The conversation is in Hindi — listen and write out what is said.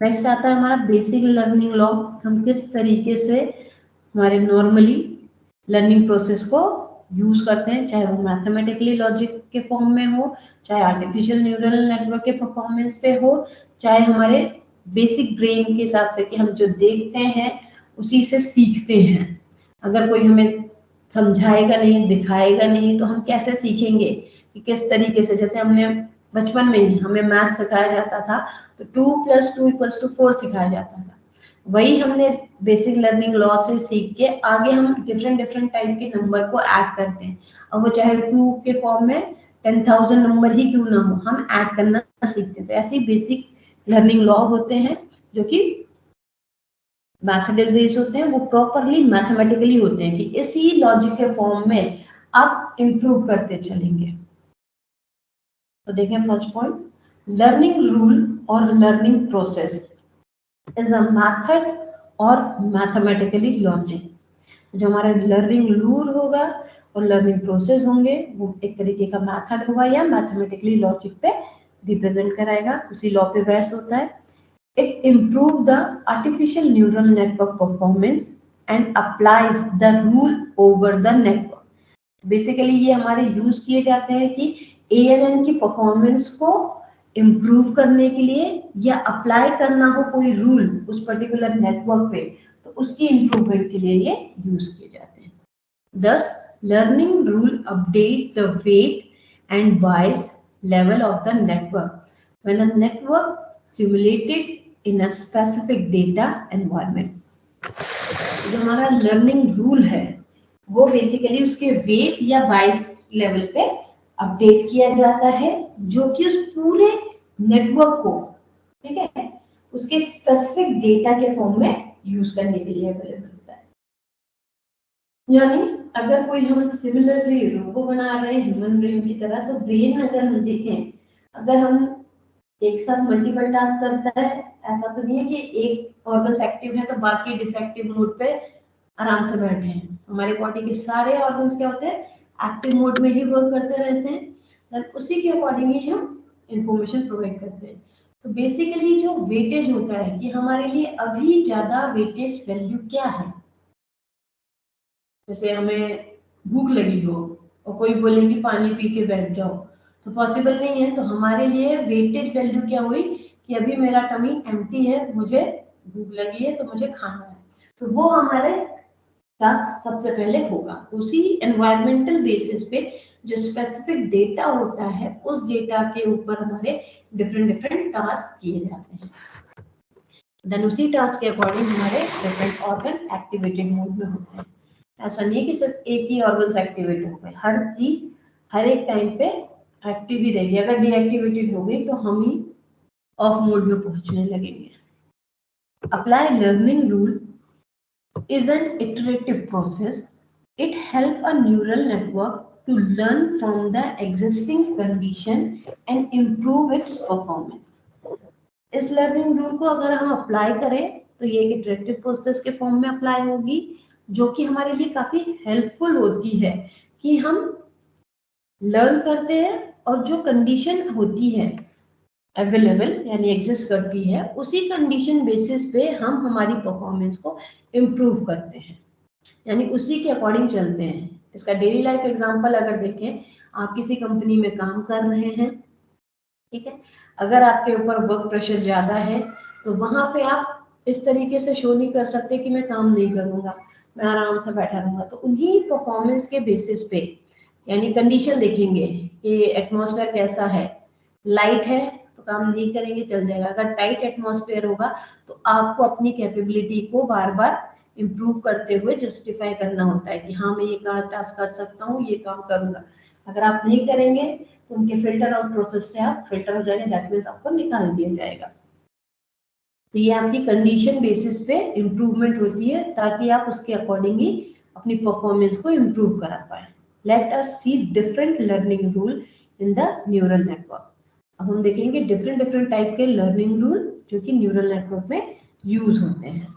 नेक्स्ट आता है हमारा बेसिक लर्निंग लॉ। हम किस तरीके से हमारे नॉर्मली लर्निंग प्रोसेस को यूज करते हैं, चाहे वो मैथमेटिकली लॉजिक के फॉर्म में हो, चाहे आर्टिफिशियल न्यूरल नेटवर्क के परफॉर्मेंस पे हो, चाहे हमारे बेसिक ब्रेन के हिसाब से कि हम जो देखते हैं उसी से सीखते हैं। अगर कोई हमें समझाएगा नहीं, दिखाएगा नहीं, तो हम कैसे सीखेंगे कि किस तरीके से। जैसे हमने बचपन में ही हमें मैथ सिखाया जाता था, तो 2+2=4 सिखाया जाता था। वही हमने बेसिक लर्निंग लॉ से सीख के आगे हम डिफरेंट डिफरेंट टाइप के नंबर को ऐड करते हैं। और वो चाहे 2 के फॉर्म में 10,000 नंबर ही क्यों ना हो, हम ऐड करना सीखते हैं। तो ऐसे ही बेसिक लर्निंग लॉ होते हैं जो कि मैथमेटिकल बेस होते हैं, वो प्रॉपरली मैथमेटिकली होते हैं कि इसी लॉजिक के फॉर्म में आप इंप्रूव करते चलेंगे। तो देखें फर्स्ट पॉइंट, लर्निंग रूल और learning process is a method और मैथमेटिकली लॉजिक। जो हमारा लर्निंग रूल होगा और लर्निंग प्रोसेस होंगे वो एक तरीके का मेथड होगा या मैथमेटिकली लॉजिक पे रिप्रेजेंट कराएगा, उसी लॉ पे बेस होता है। It improves the artificial neural network performance and applies the rule over the network. Basically ये हमारे यूज किए जाते हैं कि ANN की परफॉर्मेंस को इम्प्रूव करने के लिए या अप्लाई करना हो कोई रूल उस पर्टिकुलर नेटवर्क पे, तो उसकी इम्प्रूवमेंट के लिए ये यूज किए जाते हैं। Thus, learning rule update the weight and bias level of the network when a network simulated in a specific data environment. जो हमारा लर्निंग रूल है वो बेसिकली उसके वेट या बाइस लेवल पे अपडेट किया जाता है, जो कि उस पूरे नेटवर्क को, ठीक है, उसके स्पेसिफिक डेटा के फॉर्म में यूज करने के लिए अवेलेबल होता है। यानी अगर कोई हम सिमिलरली रोबो बना रहे हैं ह्यूमन ब्रेन की तरह, तो ब्रेन अगर हम देखें, अगर हम एक साथ मल्टीपल टास्क करता है, ऐसा तो नहीं है कि एक ऑर्गन्स एक्टिव है तो बाकी डिसएक्टिव मोड पे आराम से बैठे हैं। हमारे बॉडी के सारे ऑर्गन्स क्या होते हैं, एक्टिव मोड में ही वर्क करते रहते हैं, देन उसी के अकॉर्डिंग ही हम इंफॉर्मेशन प्रोवाइड करते हैं। तो बेसिकली जो वेटेज होता है कि हमारे लिए अभी ज्यादा वेटेज वैल्यू क्या है। जैसे हमें भूख लगी हो और कोई बोले कि पानी पी के बैठ जाओ, तो पॉसिबल नहीं है। तो हमारे लिए वेटेज वैल्यू क्या हुई कि अभी मेरा टमी एम्प्टी है, मुझे भूख लगी है तो मुझे खाना है, तो वो हमारे साथ सबसे पहले होगा। उसी एनवायरमेंटल बेसिस पे जो स्पेसिफिक डेटा होता है उस डेटा के ऊपर हमारे डिफरेंट डिफरेंट टास्क किए जाते हैं। देन उसी टास्क के अकॉर्डिंग हमारे डिफरेंट ऑर्गन एक्टिवेटेड मोड में होते हैं। ऐसा नहीं है कि सिर्फ एक ही ऑर्गन्स एक्टिवेट हो गए, हर चीज हर एक टाइम पे एक्टिव ही रहेगी। अगर डीएक्टिवेटेड हो गई तो हम ही ऑफ मोड में पहुंचने लगेंगे। Apply learning rule is an iterative process. It helps a neural network to learn from the existing condition and improve its performance. इस लर्निंग रूल को अगर हम अप्लाई करें तो ये एक इटरेटिव प्रोसेस के फॉर्म में अप्लाई होगी, जो कि हमारे लिए काफी हेल्पफुल होती है कि हम लर्न करते हैं और जो कंडीशन होती है अवेलेबल यानी एग्जिस्ट करती है, उसी कंडीशन बेसिस पे हम हमारी परफॉर्मेंस को इम्प्रूव करते हैं, यानी उसी के अकॉर्डिंग चलते हैं। इसका डेली लाइफ एग्जांपल अगर देखें, आप किसी कंपनी में काम कर रहे हैं, ठीक है, अगर आपके ऊपर वर्क प्रेशर ज्यादा है तो वहां पे आप इस तरीके से शो नहीं कर सकते कि मैं काम नहीं करूंगा, मैं आराम से बैठा रहूंगा। तो उन्हीं परफॉर्मेंस के बेसिस पे यानी कंडीशन देखेंगे कि एटमॉस्फेयर कैसा है, लाइट है तो काम नहीं करेंगे, चल जाएगा। अगर टाइट एटमॉस्फेयर होगा तो आपको अपनी कैपेबिलिटी को बार बार इम्प्रूव करते हुए जस्टिफाई करना होता है कि हाँ मैं ये टास्क कर सकता हूँ, ये काम करूंगा। अगर आप नहीं करेंगे तो उनके फिल्टर आउट प्रोसेस से आप फिल्टर हो जाएंगे, दैट मीन्स आपको निकाल दिया जाएगा। तो ये आपकी कंडीशन बेसिस पे इम्प्रूवमेंट होती है ताकि आप उसके अकॉर्डिंग ही अपनी परफॉर्मेंस को इम्प्रूव करा पाए। Let us see different learning rule in the neural network. अब हम देखेंगे डिफरेंट डिफरेंट टाइप के लर्निंग रूल जो कि न्यूरल नेटवर्क में यूज होते हैं।